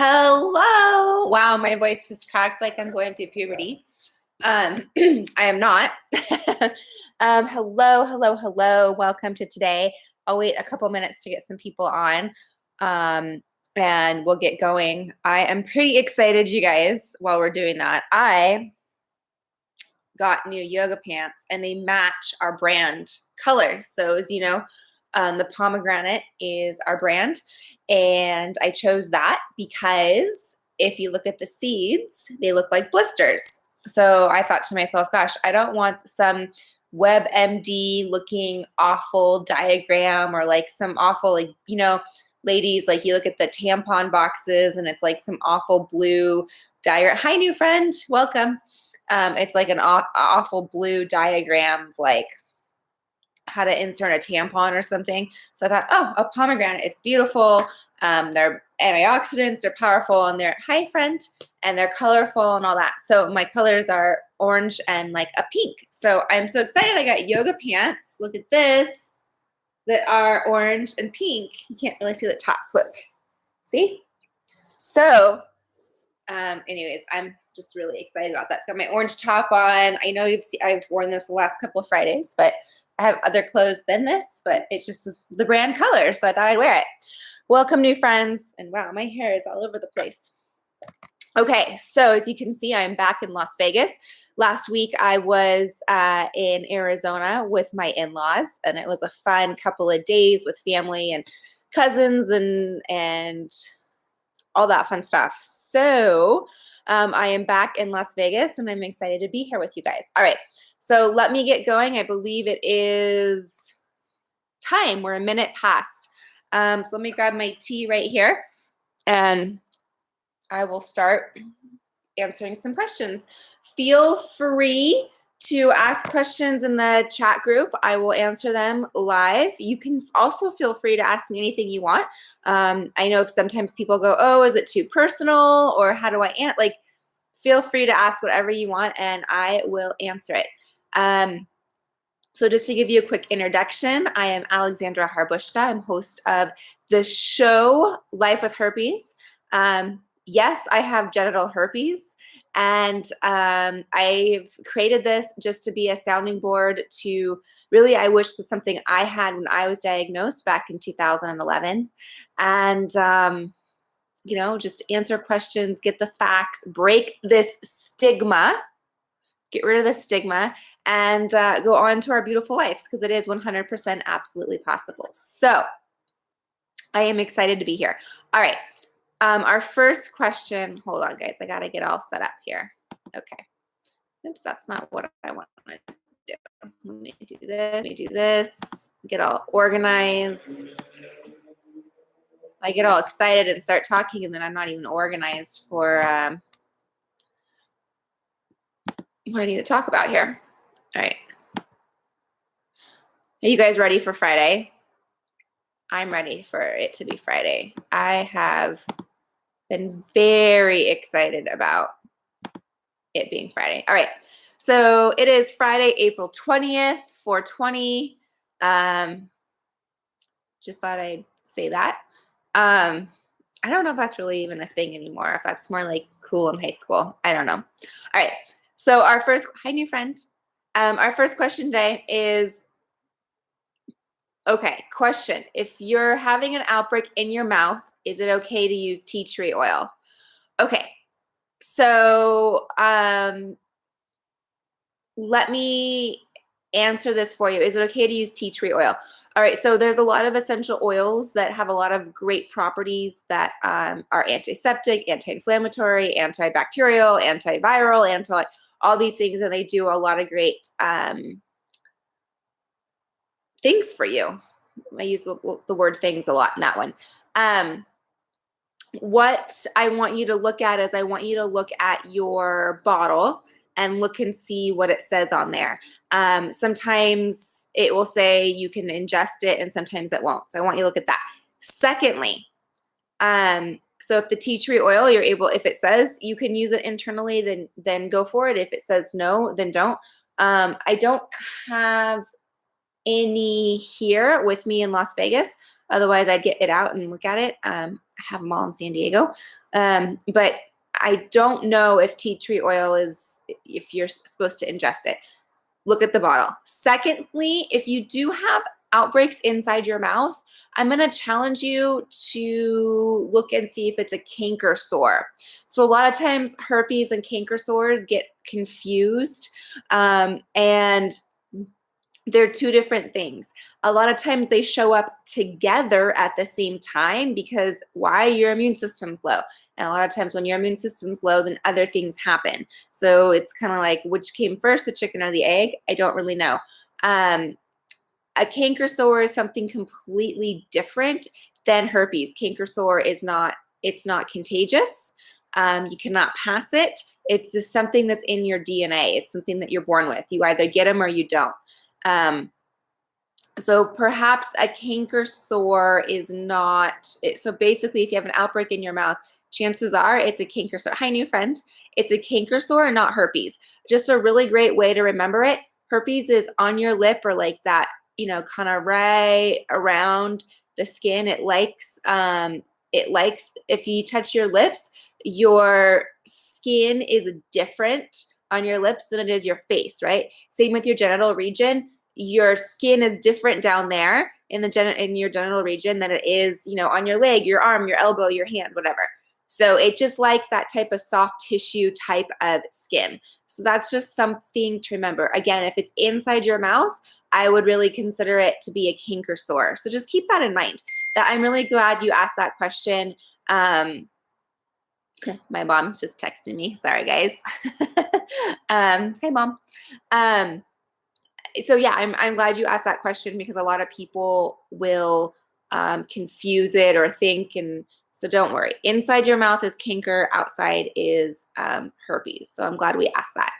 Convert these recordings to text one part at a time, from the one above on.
Hello. Wow, my voice just cracked like I'm going through puberty. I am not. Hello. Welcome to today. I'll wait a couple minutes to get some people on, and we'll get going. I am pretty excited, you guys, while we're doing that. I got new yoga pants, and they match our brand colors. So as you know, the pomegranate is our brand, and I chose that because if you look at the seeds, they look like blisters. So I thought to myself, gosh, I don't want some WebMD looking awful diagram or like some awful, like, ladies, like you look at the tampon boxes and it's like some awful blue diagram. Hi, new friend. Welcome. It's like an awful blue diagram of like how to insert a tampon or something. So I thought, oh, a pomegranate, it's beautiful. They're antioxidants, they're powerful, and they're, hi friend, and they're colorful and all that. So my colors are orange and like a pink. So I'm so excited. I got yoga pants. Look at this, that are orange and pink. You can't really see the top. Look, see? So anyways, I'm just really excited about that. It's got my orange top on. I know I've worn this the last couple of Fridays, but I have other clothes than this, but it's just the brand color, so I thought I'd wear it. Welcome, new friends. And wow, my hair is all over the place. Okay, so as you can see, I'm back in Las Vegas. Last week, I was in Arizona with my in-laws, and it was a fun couple of days with family and cousins and all that fun stuff. So I am back in Las Vegas, and I'm excited to be here with you guys. All right, so let me get going. I believe it is time. We're a minute past. So let me grab my tea right here, and I will start answering some questions. Feel free to ask questions in the chat group. I will answer them live. You can also feel free to ask me anything you want. I know sometimes people go, oh, is it too personal? Or how do I answer? Like, feel free to ask whatever you want, and I will answer it. So just to give you a quick introduction, I am Alexandra Harbushka. I'm host of the show Life with Herpes. Yes, I have genital herpes, and I've created this just to be a sounding board to really, I wish this something I had when I was diagnosed back in 2011. And, just answer questions, get the facts, break this stigma, get rid of the stigma, and go on to our beautiful lives, because it is 100% absolutely possible. So I am excited to be here. All right. Our first question, hold on guys, I got to get all set up here. Okay. Oops, that's not what I want to do. Let me do this, get all organized. I get all excited and start talking, and then I'm not even organized for what I need to talk about here. All right. Are you guys ready for Friday? I'm ready for it to be Friday. I have been very excited about it being Friday. All right. So it is Friday, April 20th, 4/20. Just thought I'd say that. I don't know if that's really even a thing anymore, if that's more like cool in high school. I don't know. All right. So hi, new friend. Our first question today is, okay, question. If you're having an outbreak in your mouth, is it okay to use tea tree oil? Okay. So let me answer this for you. Is it okay to use tea tree oil? All right, so there's a lot of essential oils that have a lot of great properties that are antiseptic, anti-inflammatory, antibacterial, antiviral, all these things, and they do a lot of great things for you. I use the word things a lot in that one. What I want you to look at is I want you to look at your bottle and look and see what it says on there. Sometimes it will say you can ingest it, and sometimes it won't. So I want you to look at that. Secondly, so if the tea tree oil, if it says you can use it internally, then go for it. If it says no, then don't. I don't have any here with me in Las Vegas. Otherwise, I'd get it out and look at it. I have them all in San Diego. But I don't know if tea tree oil if you're supposed to ingest it. Look at the bottle. Secondly, if you do have outbreaks inside your mouth, I'm going to challenge you to look and see if it's a canker sore. So a lot of times herpes and canker sores get confused, and they're two different things. A lot of times they show up together at the same time because why? Your immune system's low. And a lot of times when your immune system's low, then other things happen. So it's kind of like, which came first, the chicken or the egg? I don't really know. A canker sore is something completely different than herpes. Canker sore is not, it's not contagious. You cannot pass it. It's just something that's in your DNA. It's something that you're born with. You either get them or you don't. So perhaps a canker sore is not, so basically if you have an outbreak in your mouth, chances are it's a canker sore. Hi, new friend. It's a canker sore and not herpes. Just a really great way to remember it. Herpes is on your lip or like that, you know, kind of right around the skin. It likes if you touch your lips, your skin is different on your lips than it is your face, right? Same with your genital region. Your skin is different down there in your genital region than it is, you know, on your leg, your arm, your elbow, your hand, whatever. So it just likes that type of soft tissue type of skin. So that's just something to remember. Again, if it's inside your mouth, I would really consider it to be a canker sore. So just keep that in mind. That I'm really glad you asked that question. My mom's just texting me. Sorry, guys. Hey, Mom. So yeah, I'm glad you asked that question because a lot of people will confuse it or think, and so don't worry. Inside your mouth is canker, outside is herpes. So I'm glad we asked that.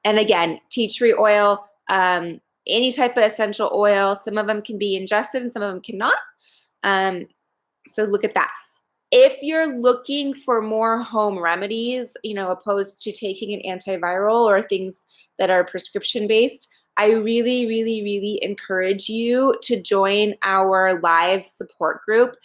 And again, tea tree oil, any type of essential oil, some of them can be ingested and some of them cannot. So look at that. If you're looking for more home remedies, you know, opposed to taking an antiviral or things that are prescription based, I really, really, really encourage you to join our live support group.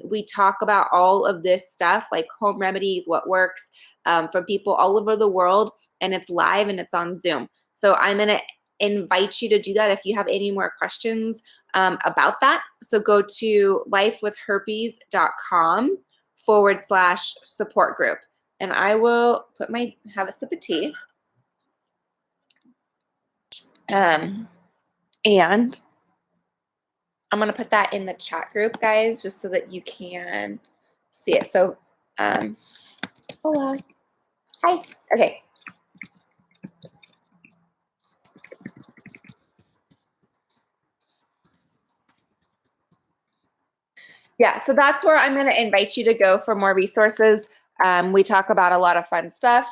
We talk about all of this stuff like home remedies, what works from people all over the world, and it's live and it's on Zoom. So I'm going to invite you to do that if you have any more questions about that. So go to lifewithherpes.com/support group. And I will have a sip of tea. And I'm going to put that in the chat group, guys, just so that you can see it. So, hola. Hi. Okay. Yeah, so that's where I'm going to invite you to go for more resources. We talk about a lot of fun stuff,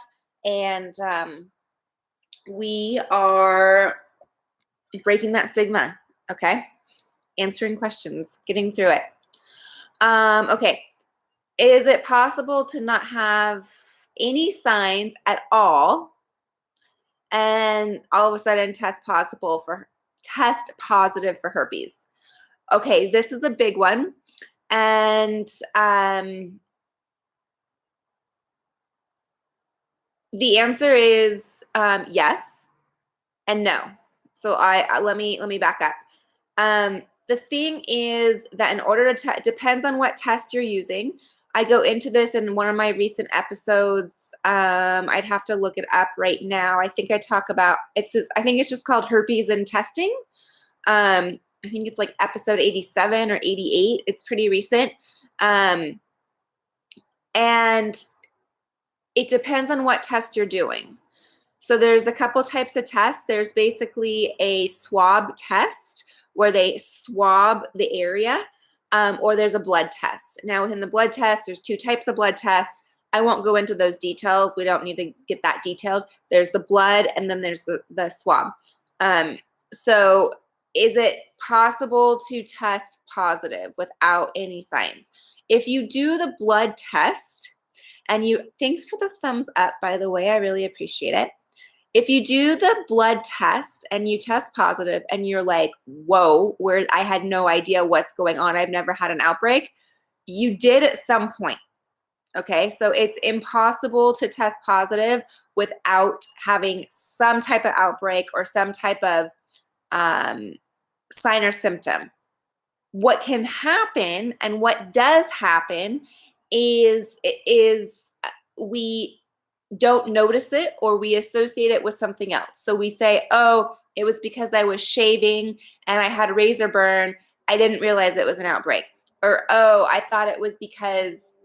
and we are breaking that stigma, okay? Answering questions, getting through it. Okay, is it possible to not have any signs at all and all of a sudden test positive for herpes? Okay, this is a big one. And the answer is yes and no. So let me back up. The thing is that in order to depends on what test you're using. I go into this in one of my recent episodes. I'd have to look it up right now. I think I talk about I think it's just called herpes and testing. I think it's like episode 87 or 88. It's pretty recent. And it depends on what test you're doing. So there's a couple types of tests. There's basically a swab test where they swab the area, or there's a blood test. Now within the blood test, there's two types of blood tests. I won't go into those details. We don't need to get that detailed. There's the blood and then there's the swab. So is it possible to test positive without any signs? If you do the blood test, and thanks for the thumbs up, by the way, I really appreciate it. If you do the blood test and you test positive and you're like, whoa, where I had no idea what's going on, I've never had an outbreak, you did at some point. Okay, so it's impossible to test positive without having some type of outbreak or some type of sign or symptom. What can happen and what does happen is we don't notice it or we associate it with something else. So we say, oh, it was because I was shaving and I had a razor burn. I didn't realize it was an outbreak. Or, oh, I thought it was because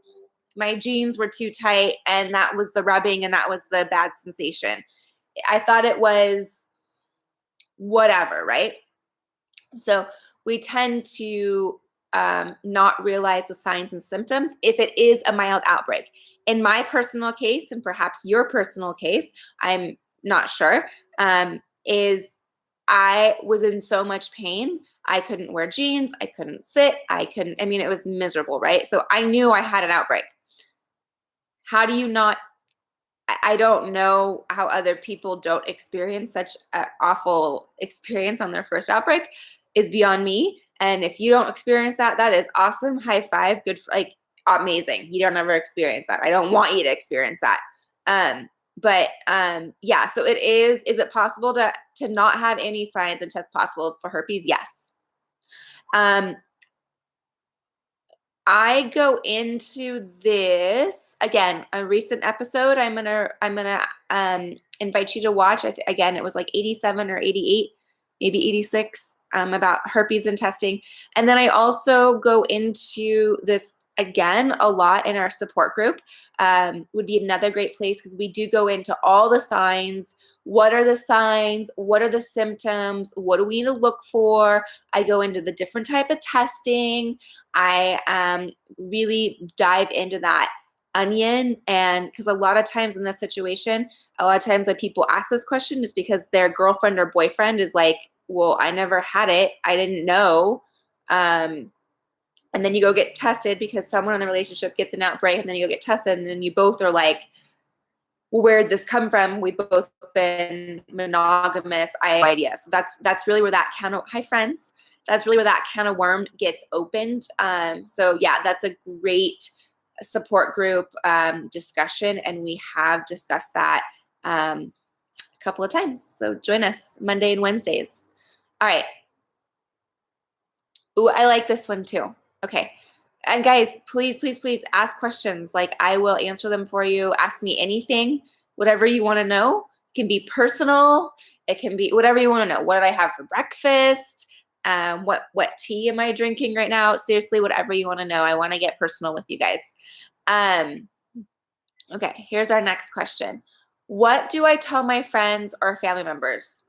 my jeans were too tight and that was the rubbing and that was the bad sensation. I thought it was whatever, right? So we tend to not realize the signs and symptoms if it is a mild outbreak. In my personal case, and perhaps your personal case, I'm not sure, is I was in so much pain. I couldn't wear jeans. I couldn't sit. It was miserable, right? So I knew I had an outbreak. How do you not? I don't know how other people don't experience such an awful experience on their first outbreak is beyond me. And if you don't experience that, that is awesome. High five. Good for, amazing. You don't ever experience that. I don't want you to experience that. Yeah, so is it possible to not have any signs and test possible for herpes? Yes. I go into this again, a recent episode. I'm gonna invite you to watch. Again, it was like 87 or 88, maybe 86, about herpes and testing. And then I also go into this again a lot in our support group. Would be another great place because we do go into all the signs. What are the signs? What are the symptoms? What do we need to look for? I go into the different type of testing. I really dive into that onion, and because a lot of times in this situation, a lot of times that people ask this question is because their girlfriend or boyfriend is like, well, I never had it. I didn't know. And then you go get tested because someone in the relationship gets an outbreak, and then you go get tested, and then you both are like, well, where did this come from? We've both been monogamous. I have no idea. So that's really where that hi friends. That's really where that can of worm gets opened. So yeah, that's a great support group discussion, and we have discussed that a couple of times. So join us Monday and Wednesdays. All right. Ooh, I like this one too. Okay. And guys, please, please, please ask questions. Like, I will answer them for you. Ask me anything, whatever you want to know. It can be personal. It can be whatever you want to know. What did I have for breakfast? What tea am I drinking right now? Seriously, whatever you want to know. I want to get personal with you guys. Okay, here's our next question. What do I tell my friends or family members?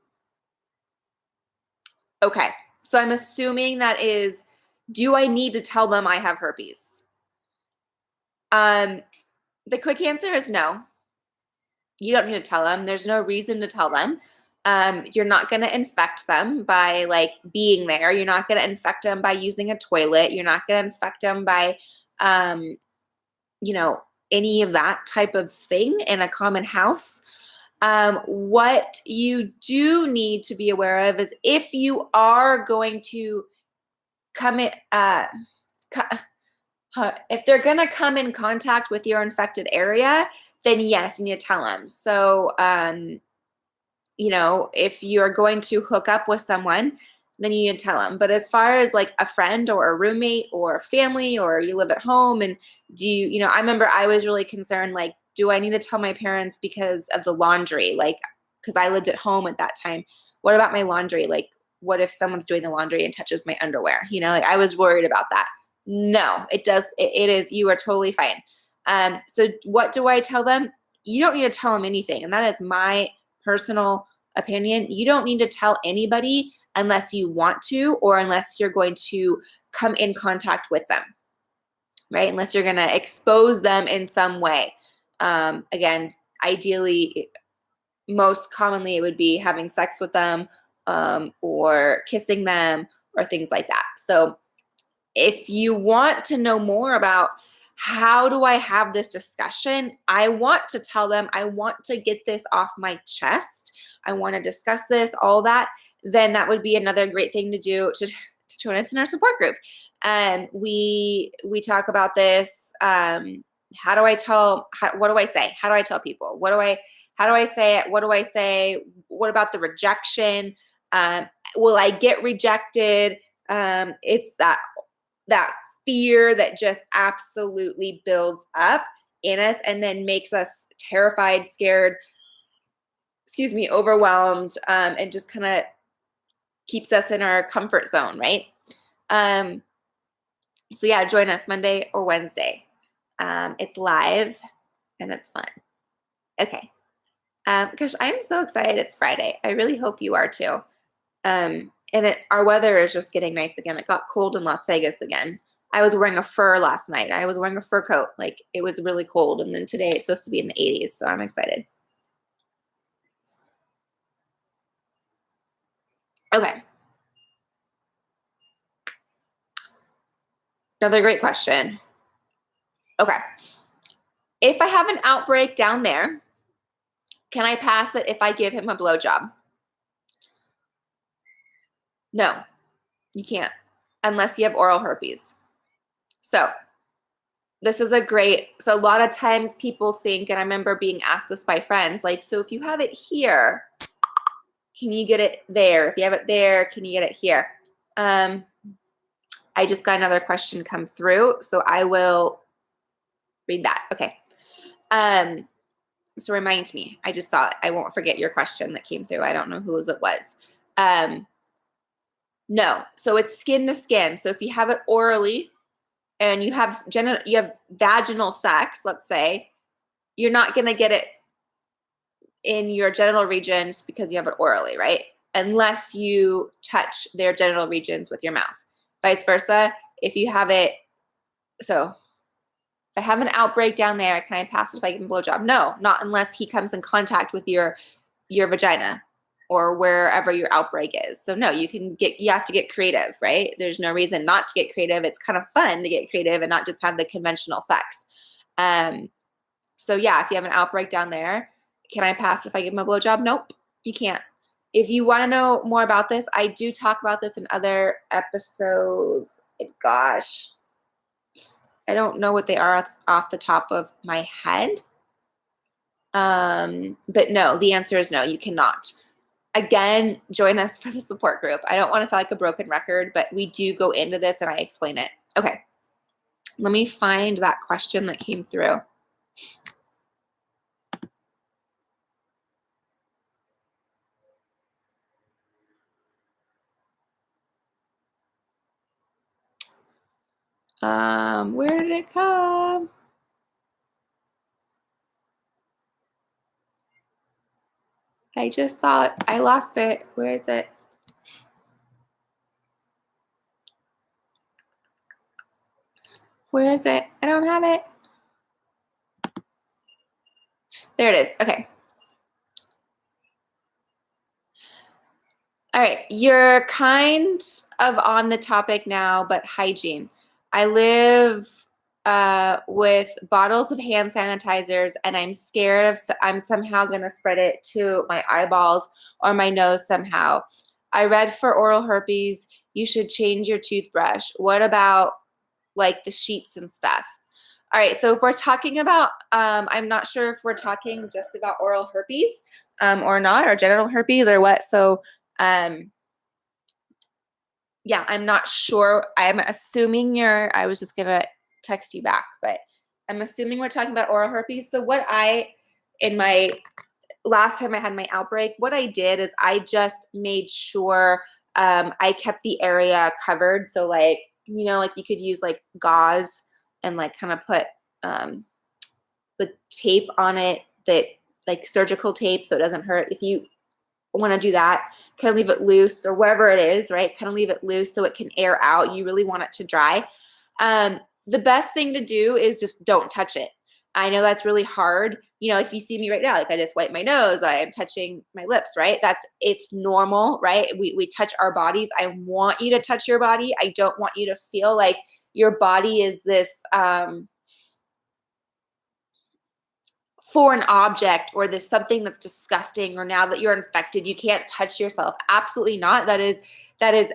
Okay, so I'm assuming that is, do I need to tell them I have herpes? The quick answer is no. You don't need to tell them. There's no reason to tell them. You're not going to infect them by being there. You're not going to infect them by using a toilet. You're not going to infect them by, any of that type of thing in a common house. What you do need to be aware of is if you are going to if they're going to come in contact with your infected area, then yes, you need to tell them. So, if you're going to hook up with someone, then you need to tell them. But as far as a friend or a roommate or family, or you live at home and I remember I was really concerned, do I need to tell my parents because of the laundry? Because I lived at home at that time. What about my laundry? What if someone's doing the laundry and touches my underwear? I was worried about that. No, it is, you are totally fine. So what do I tell them? You don't need to tell them anything. And that is my personal opinion. You don't need to tell anybody unless you want to, or unless you're going to come in contact with them, right? Unless you're going to expose them in some way. Again, ideally, most commonly it would be having sex with them, or kissing them, or things like that. So if you want to know more about how do I have this discussion? I want to tell them, I want to get this off my chest. I want to discuss this, all that. Then that would be another great thing to do to join us in our support group. We talk about this. How do I tell, what do I say? How do I tell people? How do I say it? What do I say? What about the rejection? Will I get rejected? It's that fear that just absolutely builds up in us and then makes us terrified, scared, overwhelmed, and just kind of keeps us in our comfort zone, right? So yeah, join us Monday or Wednesday. It's live and it's fun. Okay. Gosh, I'm so excited it's Friday. I really hope you are too. And our weather is just getting nice again. It got cold in Las Vegas again. I was wearing a fur last night. I was wearing a fur coat. Like, it was really cold. And then today it's supposed to be in the 80s. So I'm excited. Okay. Another great question. Okay. If I have an outbreak down there, can I pass it if I give him a blowjob? No, you can't, unless you have oral herpes. So this is so a lot of times people think, and I remember being asked this by friends, like, so if you have it here, can you get it there? If you have it there, can you get it here? I just got another question come through, so I will read that. Okay. So remind me. I just saw it. I won't forget your question that came through. I don't know whose it was. No. So it's skin to skin. So if you have it orally and you have vaginal sex, let's say, you're not going to get it in your genital regions because you have it orally, right? Unless you touch their genital regions with your mouth. Vice versa, if you have it, so if I have an outbreak down there, can I pass it if I give him a blowjob? No, not unless he comes in contact with your vagina or wherever your outbreak is. So no, you have to get creative, right? There's no reason not to get creative. It's kind of fun to get creative and not just have the conventional sex. So yeah, if you have an outbreak down there, can I pass it if I give him a blowjob? Nope, you can't. If you want to know more about this, I do talk about this in other episodes. Gosh, I don't know what they are off the top of my head. But no, the answer is no, you cannot. Again, join us for the support group. I don't want to sound like a broken record, but we do go into this and I explain it. Okay, let me find that question that came through. Where did it come? I just saw it. I lost it. Where is it? Where is it? I don't have it. There it is. Okay. All right. You're kind of on the topic now, but hygiene. I live with bottles of hand sanitizers, and I'm scared I'm somehow going to spread it to my eyeballs or my nose somehow. I read for oral herpes, you should change your toothbrush. What about like the sheets and stuff? All right, so if we're talking about, I'm not sure if we're talking just about oral herpes or not, or genital herpes or what. So yeah, I'm not sure. I'm assuming I was just going to text you back, but I'm assuming we're talking about oral herpes. So in my last time I had my outbreak, what I did is I just made sure I kept the area covered. So like, like you could use like gauze and like kind of put the tape on it, that like surgical tape, so it doesn't hurt. If you want to do that, kind of leave it loose or wherever it is, right? Kind of leave it loose so it can air out. You really want it to dry. The best thing to do is just don't touch it. I know that's really hard. If you see me right now, like I just wipe my nose, I am touching my lips, right? It's normal, right? We touch our bodies. I want you to touch your body. I don't want you to feel like your body is this, for an object or there's something that's disgusting, or now that you're infected, you can't touch yourself. Absolutely not. That is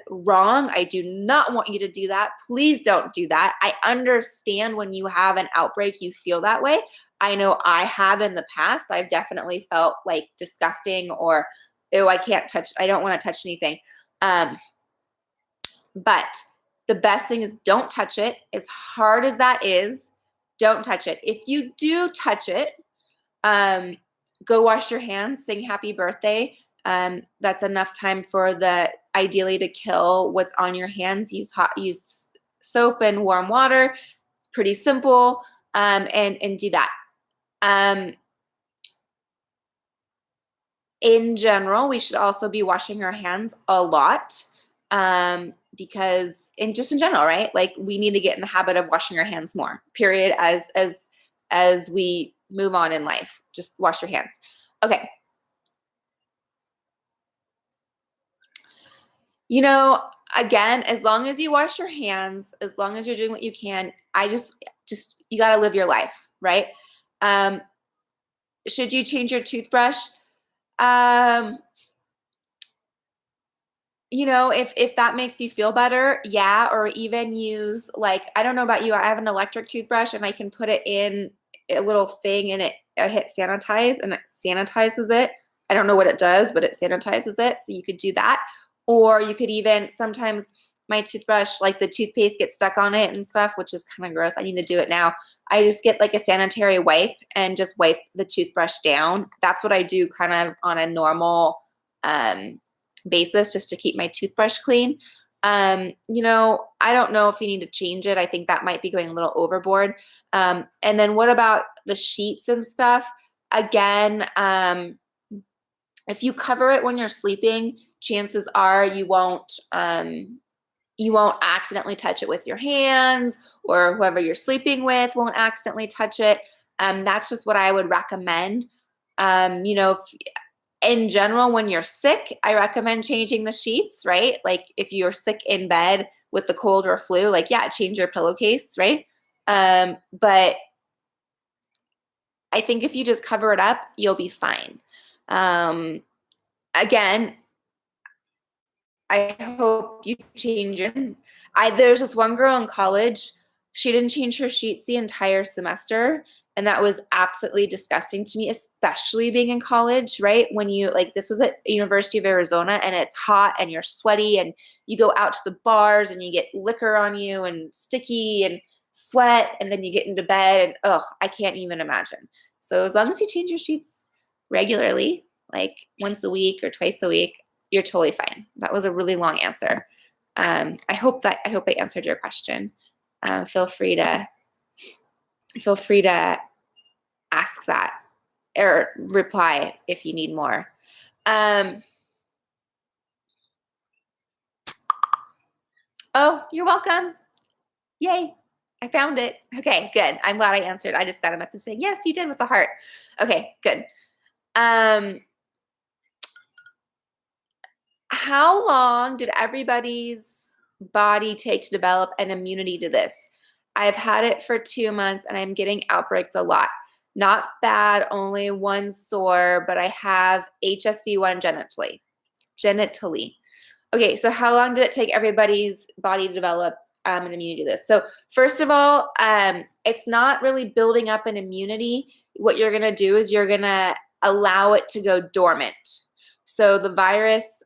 wrong. I do not want you to do that. Please don't do that. I understand when you have an outbreak, you feel that way. I know I have in the past. I've definitely felt like disgusting or, oh, I don't want to touch anything. But the best thing is don't touch it. As hard as that is, don't touch it. If you do touch it, go wash your hands, sing happy birthday. That's enough time for ideally to kill what's on your hands. Use soap and warm water. Pretty simple. And do that. In general, we should also be washing our hands a lot. Because just in general, right? Like we need to get in the habit of washing our hands more, period, as we move on in life. Just wash your hands. Okay. Again, as long as you wash your hands, as long as you're doing what you can, you got to live your life, right? Should you change your toothbrush? If that makes you feel better, yeah, or even use, like, I don't know about you, I have an electric toothbrush and I can put it in a little thing and I hit sanitize and it sanitizes it. I don't know what it does, but it sanitizes it. So you could do that. Or you could even, sometimes my toothbrush, like the toothpaste gets stuck on it and stuff, which is kind of gross. I need to do it now. I just get like a sanitary wipe and just wipe the toothbrush down. That's what I do kind of on a normal basis, just to keep my toothbrush clean. I don't know if you need to change it. I think that might be going a little overboard. And then what about the sheets and stuff? Again, if you cover it when you're sleeping, chances are you won't accidentally touch it with your hands, or whoever you're sleeping with won't accidentally touch it. That's just what I would recommend. In general, when you're sick, I recommend changing the sheets, right? Like if you're sick in bed with the cold or flu, like, yeah, change your pillowcase, right? But I think if you just cover it up, you'll be fine. Again, I hope you change it. There's this one girl in college, she didn't change her sheets the entire semester. And that was absolutely disgusting to me, especially being in college, right? When this was at University of Arizona and it's hot and you're sweaty and you go out to the bars and you get liquor on you and sticky and sweat, and then you get into bed and I can't even imagine. So as long as you change your sheets regularly, like once a week or twice a week, you're totally fine. That was a really long answer. I hope I answered your question. Feel free to ask that or reply if you need more. Oh, you're welcome. Yay. I found it. Okay, good. I'm glad I answered. I just got a message saying, yes, you did, with a heart. Okay, good. How long did everybody's body take to develop an immunity to this? I've had it for 2 months and I'm getting outbreaks a lot. Not bad, only one sore, but I have HSV1 genitally. Okay, so how long did it take everybody's body to develop an immunity to this? So first of all, it's not really building up an immunity. What you're gonna do is you're gonna allow it to go dormant. So the virus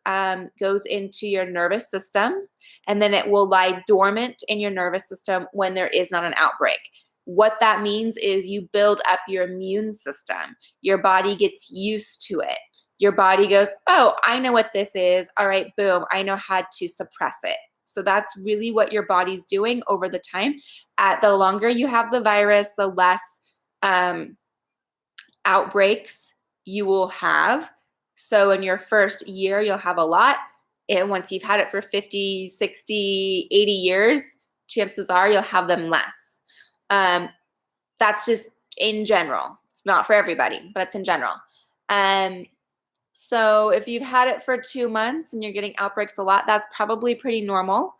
goes into your nervous system, and then it will lie dormant in your nervous system when there is not an outbreak. What that means is you build up your immune system. Your body gets used to it. Your body goes, oh, I know what this is. All right, boom, I know how to suppress it. So that's really what your body's doing over the time. The longer you have the virus, the less outbreaks you will have. So in your first year, you'll have a lot. And once you've had it for 50, 60, 80 years, chances are you'll have them less. That's just in general. It's not for everybody, but it's in general. So if you've had it for 2 months and you're getting outbreaks a lot, that's probably pretty normal.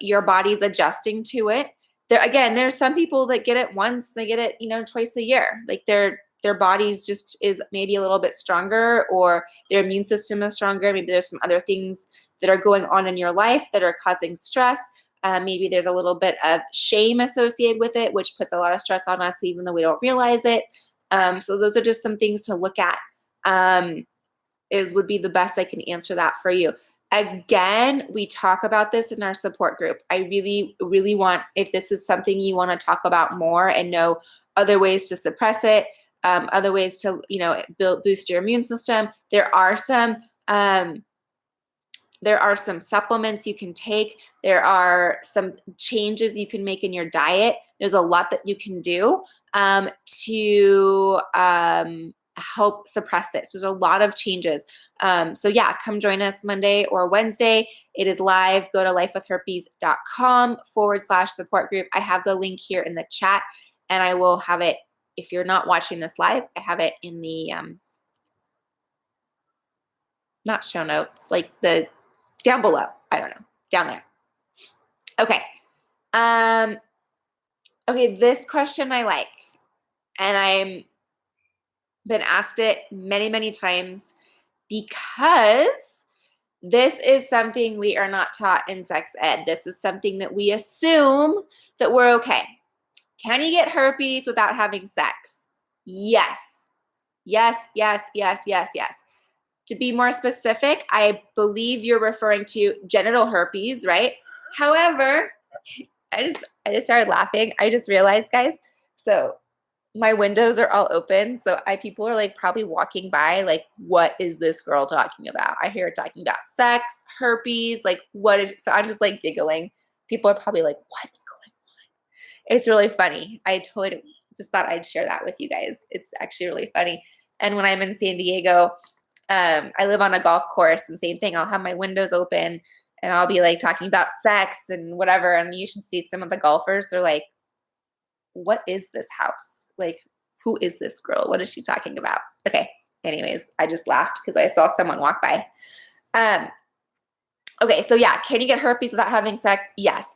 Your body's adjusting to it. there's some people that get it once, they get it, twice a year. Like their bodies just is maybe a little bit stronger, or their immune system is stronger. Maybe there's some other things that are going on in your life that are causing stress. Maybe there's a little bit of shame associated with it, which puts a lot of stress on us, even though we don't realize it. So those are just some things to look at. Would be the best I can answer that for you. Again, we talk about this in our support group. I really, really want, if this is something you want to talk about more and know other ways to suppress it, other ways to, boost your immune system, there are some supplements you can take. There are some changes you can make in your diet. There's a lot that you can do to help suppress it. So there's a lot of changes. So yeah, come join us Monday or Wednesday. It is live. Go to lifewithherpes.com/support group. I have the link here in the chat, and I will have it, if you're not watching this live, I have it in the, not show notes, like the down below. I don't know, down there. Okay. Okay, this question I like, and I'm been asked it many, many times, because this is something we are not taught in sex ed. This is something that we assume that we're okay. Can you get herpes without having sex? Yes. Yes, yes, yes, yes, yes. To be more specific, I believe you're referring to genital herpes, right? However, I just started laughing. I just realized, guys, so my windows are all open. So people are like probably walking by, like, what is this girl talking about? I hear her talking about sex, herpes, like what is, so I'm just like giggling. People are probably like, what is going on? It's really funny. I totally just thought I'd share that with you guys. It's actually really funny. And when I'm in San Diego, I live on a golf course, and same thing. I'll have my windows open and I'll be like talking about sex and whatever. And you should see some of the golfers. They're like, what is this house? Like, who is this girl? What is she talking about? Okay. Anyways, I just laughed because I saw someone walk by. Okay. So yeah, can you get herpes without having sex? Yes.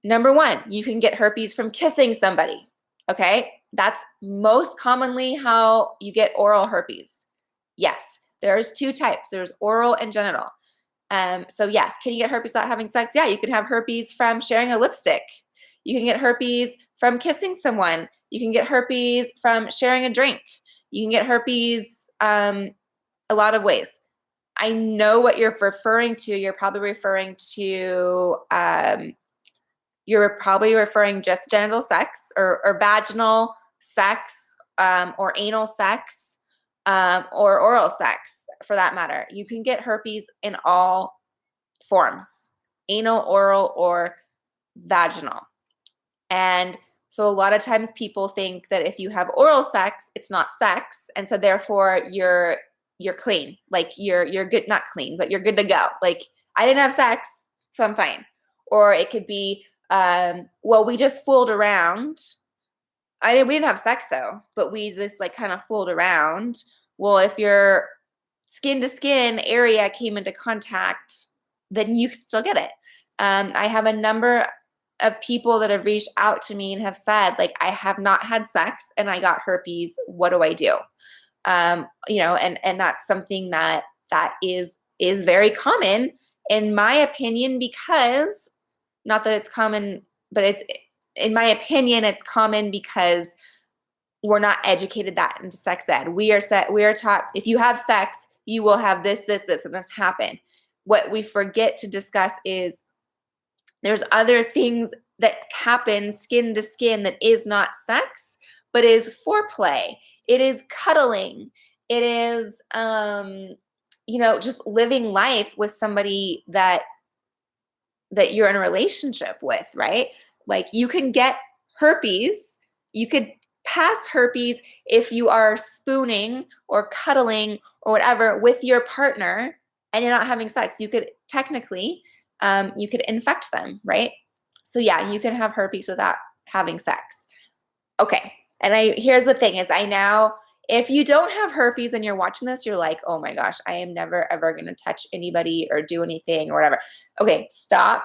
Number one, you can get herpes from kissing somebody. Okay. That's most commonly how you get oral herpes. Yes. There's two types. There's oral and genital. So yes, can you get herpes without having sex? Yeah, you can have herpes from sharing a lipstick. You can get herpes from kissing someone. You can get herpes from sharing a drink. You can get herpes a lot of ways. I know what you're referring to. You're probably referring just genital sex or vaginal sex or anal sex or oral sex, for that matter. You can get herpes in all forms, anal, oral, or vaginal. And so a lot of times people think that if you have oral sex, it's not sex. And so therefore you're clean. Like you're good, not clean, but you're good to go. Like, I didn't have sex, so I'm fine. Or it could be, well, we just fooled around. We didn't have sex though, but we just like kind of fooled around. Well, if your skin to skin area came into contact, then you could still get it. I have a number of people that have reached out to me and have said, like, I have not had sex and I got herpes. What do I do? And that's something that is very common, in my opinion, because not that it's common, but in my opinion, it's common because we're not educated that into sex ed. We are taught, if you have sex, you will have this, this, this, and this happen. What we forget to discuss is there's other things that happen skin to skin that is not sex, but is foreplay. It is cuddling. It is, just living life with somebody that you're in a relationship with, right? Like, you can get herpes. You could pass herpes if you are spooning or cuddling or whatever with your partner and you're not having sex. You could technically, you could infect them, right? So yeah, you can have herpes without having sex. Okay. And here's the thing is, if you don't have herpes and you're watching this, you're like, oh my gosh, I am never, ever going to touch anybody or do anything or whatever. Okay, stop.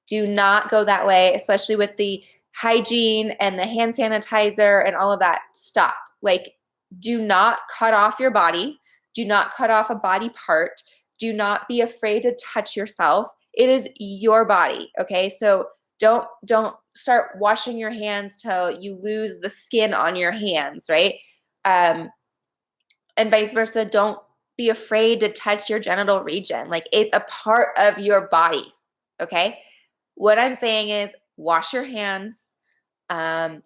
Do not go that way, especially with the hygiene and the hand sanitizer and all of that. Stop. Like, do not cut off your body. Do not cut off a body part. Do not be afraid to touch yourself. It is your body, okay? So don't start washing your hands till you lose the skin on your hands, right? And vice versa. Don't be afraid to touch your genital region. Like, it's a part of your body, okay? What I'm saying is wash your hands,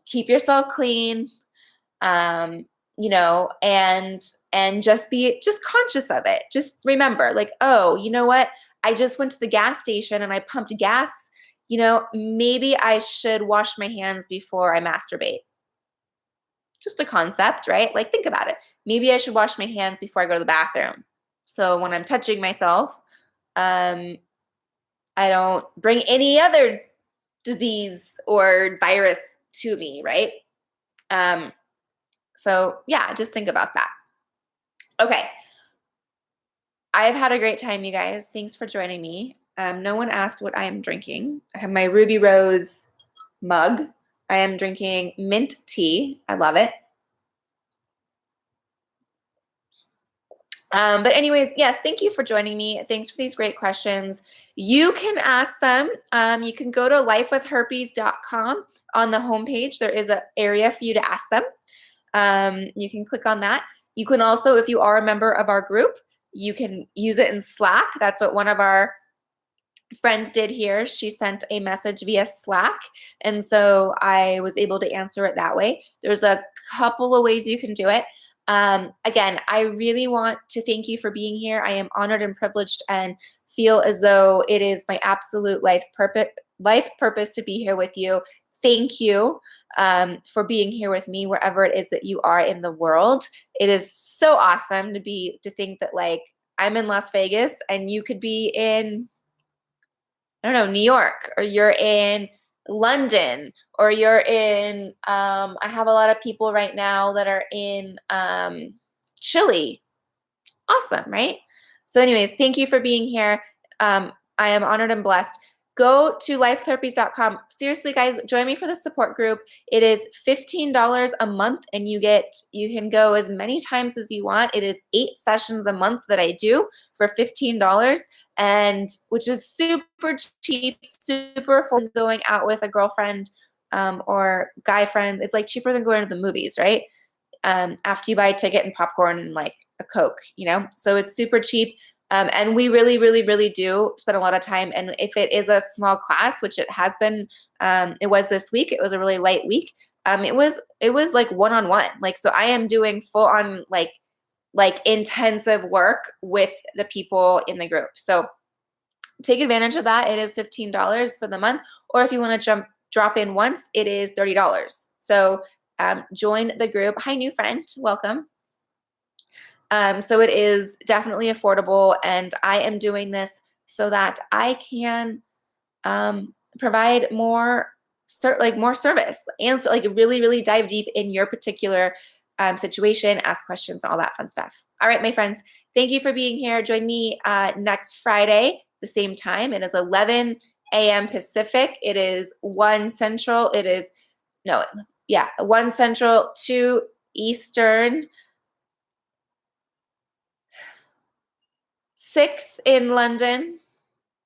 keep yourself clean, you know, and just be conscious of it. Just remember, like, oh, you know what? I just went to the gas station and I pumped gas. You know, maybe I should wash my hands before I masturbate. Just a concept, right? Like, think about it. Maybe I should wash my hands before I go to the bathroom. So when I'm touching myself, I don't bring any other disease or virus to me, right? So yeah, just think about that. Okay. I've had a great time, you guys. Thanks for joining me. No one asked what I am drinking. I have my Ruby Rose mug. I am drinking mint tea. I love it. But anyways, yes, thank you for joining me. Thanks for these great questions. You can ask them. You can go to lifewithherpes.com. On the homepage, there is an area for you to ask them. You can click on that. You can also, if you are a member of our group, you can use it in Slack. That's what one of our friends did here. She sent a message via Slack, and so I was able to answer it that way. There's a couple of ways you can do it. Again, I really want to thank you for being here. I am honored and privileged and feel as though it is my absolute life's purpose to be here with you. Thank you for being here with me wherever it is that you are in the world. It is so awesome to think that, like, I'm in Las Vegas and you could be in, I don't know, New York, or you're in London, or you're in, I have a lot of people right now that are in Chile. Awesome, right? So anyways, thank you for being here. I am honored and blessed. Go to lifetherapies.com. Seriously, guys, join me for the support group. It is $15 a month, and you can go as many times as you want. It is 8 sessions a month that I do for $15, and which is super cheap, super affordable. Going out with a girlfriend or guy friend, it's like cheaper than going to the movies, right? After you buy a ticket and popcorn and like a Coke, you know? So it's super cheap. And we really, really, really do spend a lot of time. And if it is a small class, which it has been, it was this week, it was a really light week. It was like one-on-one. Like, so I am doing full on like intensive work with the people in the group. So take advantage of that. It is $15 for the month. Or if you want to drop in once, it is $30. So join the group. Hi, new friend. Welcome. So it is definitely affordable, and I am doing this so that I can provide more service, and so, like, really, really dive deep in your particular situation, ask questions, all that fun stuff. All right, my friends, thank you for being here. Join me next Friday, the same time. It is 11 a.m. Pacific. It is 1 Central. 1 Central, 2 Eastern, 6 in London,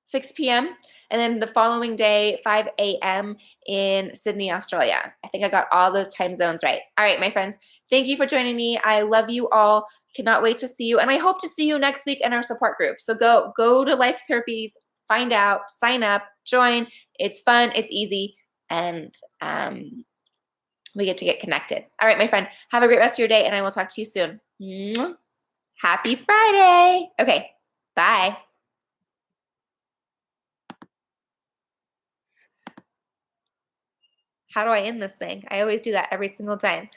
6 p.m. And then the following day, 5 a.m. in Sydney, Australia. I think I got all those time zones right. All right, my friends, thank you for joining me. I love you all. Cannot wait to see you. And I hope to see you next week in our support group. So go to Life Therapies, find out, sign up, join. It's fun, it's easy, and we get to get connected. All right, my friend, have a great rest of your day, and I will talk to you soon. Mwah. Happy Friday. Okay, bye. How do I end this thing? I always do that every single time.